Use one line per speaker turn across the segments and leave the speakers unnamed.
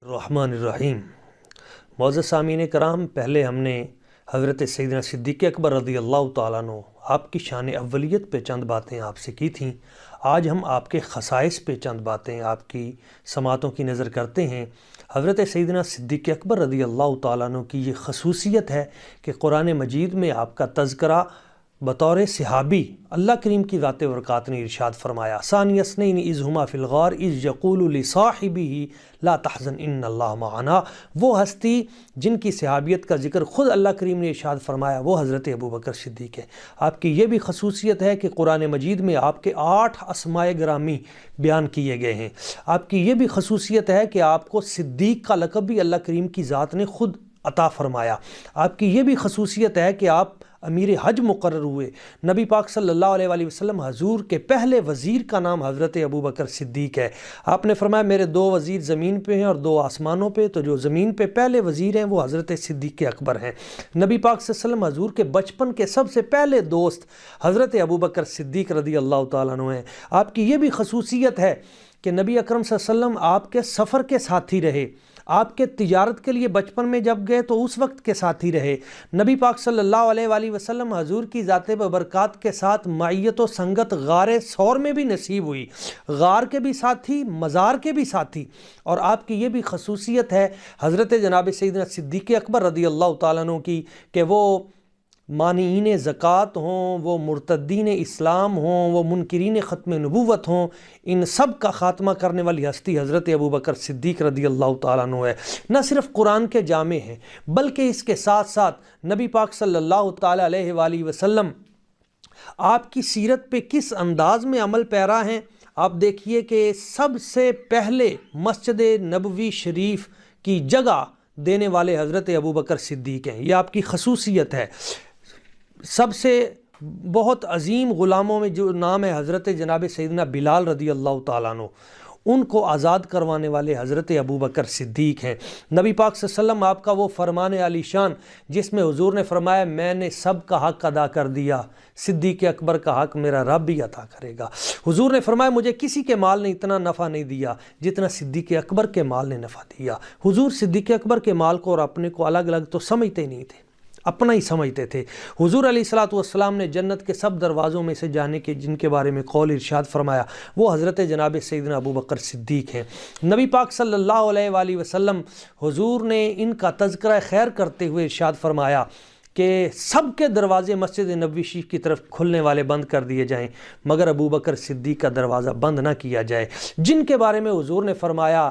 الرحمن الرحیم۔ معزز سامعین کرام، پہلے ہم نے حضرت سیدنا صدیق اکبر رضی اللہ تعالیٰ عنہ آپ کی شان اولیت پہ چند باتیں آپ سے کی تھیں۔ آج ہم آپ کے خصائص پہ چند باتیں آپ کی سماعتوں کی نظر کرتے ہیں۔ حضرت سیدنا صدیق اکبر رضی اللہ تعالیٰ عنہ کی یہ خصوصیت ہے کہ قرآن مجید میں آپ کا تذکرہ بطور صحابی اللہ کریم کی ذات برکات نے ارشاد فرمایا، ثانی اثنین اذ ہما فی الغار اذ یقول لصاحبہ لا تحزن ان اللہ معنا۔ وہ ہستی جن کی صحابیت کا ذکر خود اللہ کریم نے ارشاد فرمایا وہ حضرت ابوبکر صدیق ہے۔ آپ کی یہ بھی خصوصیت ہے کہ قرآن مجید میں آپ کے 8 اسماء گرامی بیان کیے گئے ہیں۔ آپ کی یہ بھی خصوصیت ہے کہ آپ کو صدیق کا لقب بھی اللہ کریم کی ذات نے خود عطا فرمایا۔ آپ کی یہ بھی خصوصیت ہے کہ آپ امیر حج مقرر ہوئے۔ نبی پاک صلی اللہ علیہ وآلہ وسلم حضور کے پہلے وزیر کا نام حضرت ابوبکر صدیق ہے۔ آپ نے فرمایا میرے 2 وزیر زمین پہ ہیں اور 2 آسمانوں پہ، تو جو زمین پہ پہلے وزیر ہیں وہ حضرت صدیق اکبر ہیں۔ نبی پاک صلی اللہ علیہ وسلم حضور کے بچپن کے سب سے پہلے دوست حضرت ابوبکر صدیق رضی اللہ تعالیٰ عنہ ہیں۔ آپ کی یہ بھی خصوصیت ہے کہ نبی اکرم صلی اللہ علیہ وسلم آپ کے سفر کے ساتھی رہے، آپ کے تجارت کے لیے بچپن میں جب گئے تو اس وقت کے ساتھی رہے۔ نبی پاک صلی اللہ علیہ وآلہ وسلم حضور کی ذات ببرکات کے ساتھ معیت و سنگت غار ثور میں بھی نصیب ہوئی، غار کے بھی ساتھی، مزار کے بھی ساتھی۔ اور آپ کی یہ بھی خصوصیت ہے حضرت جناب سیدنا صدیق اکبر رضی اللہ تعالیٰ عنہ کی کہ وہ مانعین زکوٰۃ ہوں، وہ مرتدین اسلام ہوں، وہ منکرین ختم نبوت ہوں، ان سب کا خاتمہ کرنے والی ہستی حضرت ابوبکر صدیق رضی اللہ تعالیٰ عنہ ہے۔ نہ صرف قرآن کے جامع ہیں بلکہ اس کے ساتھ ساتھ نبی پاک صلی اللہ تعالیٰ علیہ وآلہ وسلم آپ کی سیرت پہ کس انداز میں عمل پیرا ہیں۔ آپ دیکھیے کہ سب سے پہلے مسجد نبوی شریف کی جگہ دینے والے حضرت ابوبکر صدیق ہیں۔ یہ آپ کی خصوصیت ہے۔ سب سے بہت عظیم غلاموں میں جو نام ہے حضرت جناب سیدنا بلال رضی اللہ تعالیٰ عنہ، ان کو آزاد کروانے والے حضرت ابوبکر صدیق ہیں۔ نبی پاک صلی اللہ علیہ وسلم آپ کا وہ فرمان علی شان جس میں حضور نے فرمایا میں نے سب کا حق ادا کر دیا، صدیق اکبر کا حق میرا رب بھی عطا کرے گا۔ حضور نے فرمایا مجھے کسی کے مال نے اتنا نفع نہیں دیا جتنا صدیق اکبر کے مال نے نفع دیا۔ حضور صدیق اکبر کے مال کو اور اپنے کو الگ الگ تو سمجھتے نہیں تھے، اپنا ہی سمجھتے تھے۔ حضور علیہ الصلوۃ والسلام نے جنت کے سب دروازوں میں سے جانے کے جن کے بارے میں قول ارشاد فرمایا وہ حضرت جناب سیدنا ابوبکر صدیق ہیں۔ نبی پاک صلی اللہ علیہ وآلہ وسلم حضور نے ان کا تذکرہ خیر کرتے ہوئے ارشاد فرمایا کہ سب کے دروازے مسجد نبوی شریف کی طرف کھلنے والے بند کر دیے جائیں مگر ابوبکر صدیق کا دروازہ بند نہ کیا جائے، جن کے بارے میں حضور نے فرمایا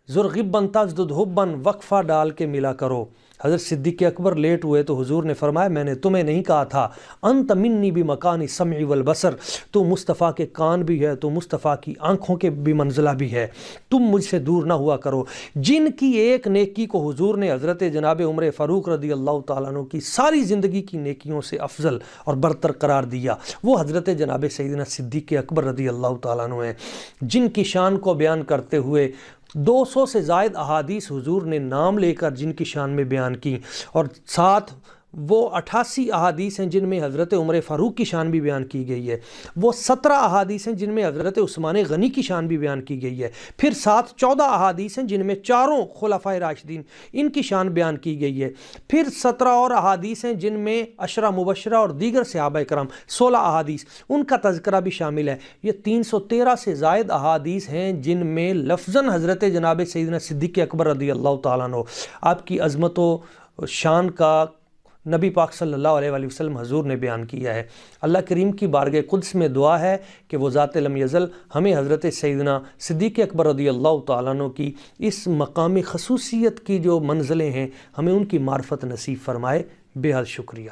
ذرغبن تزدد حبن، وقفہ ڈال کے ملا کرو۔ حضرت صدیق اکبر لیٹ ہوئے تو حضور نے فرمایا میں نے تمہیں نہیں کہا تھا انت منی بمکان السمع والبصر، تو مصطفیٰ کے کان بھی ہے، تو مصطفیٰ کی آنکھوں کے بھی منزلہ بھی ہے، تم مجھ سے دور نہ ہوا کرو۔ جن کی ایک نیکی کو حضور نے حضرت جناب عمر فاروق رضی اللہ تعالیٰ عنہ کی ساری زندگی کی نیکیوں سے افضل اور برتر قرار دیا وہ حضرت جناب سیدنا صدیق اکبر رضی اللہ تعالیٰ عنہ ہیں، جن کی شان کو بیان کرتے ہوئے 200 سے زائد احادیث حضور نے نام لے کر جن کی شان میں بیان کی، اور ساتھ وہ 88 احادیث ہیں جن میں حضرت عمر فاروق کی شان بھی بیان کی گئی ہے، وہ 17 احادیث ہیں جن میں حضرت عثمان غنی کی شان بھی بیان کی گئی ہے، پھر ساتھ 14 احادیث ہیں جن میں چاروں خلفائے راشدین ان کی شان بیان کی گئی ہے، پھر 17 اور احادیث ہیں جن میں عشرہ مبشرہ اور دیگر صحابہ کرام 16 احادیث ان کا تذکرہ بھی شامل ہے۔ یہ 313 سے زائد احادیث ہیں جن میں لفظاً حضرت جناب سیدنا صدیق اکبر رضی اللہ تعالیٰ عنہ آپ کی عظمت و شان کا نبی پاک صلی اللہ علیہ وآلہ وسلم حضور نے بیان کیا ہے۔ اللہ کریم کی بارگاہ قدس میں دعا ہے کہ وہ ذات لم یزل ہمیں حضرت سیدنا صدیق اکبر رضی اللہ تعالیٰ عنہ کی اس مقامی خصوصیت کی جو منزلیں ہیں ہمیں ان کی معرفت نصیب فرمائے۔ بے حد شکریہ۔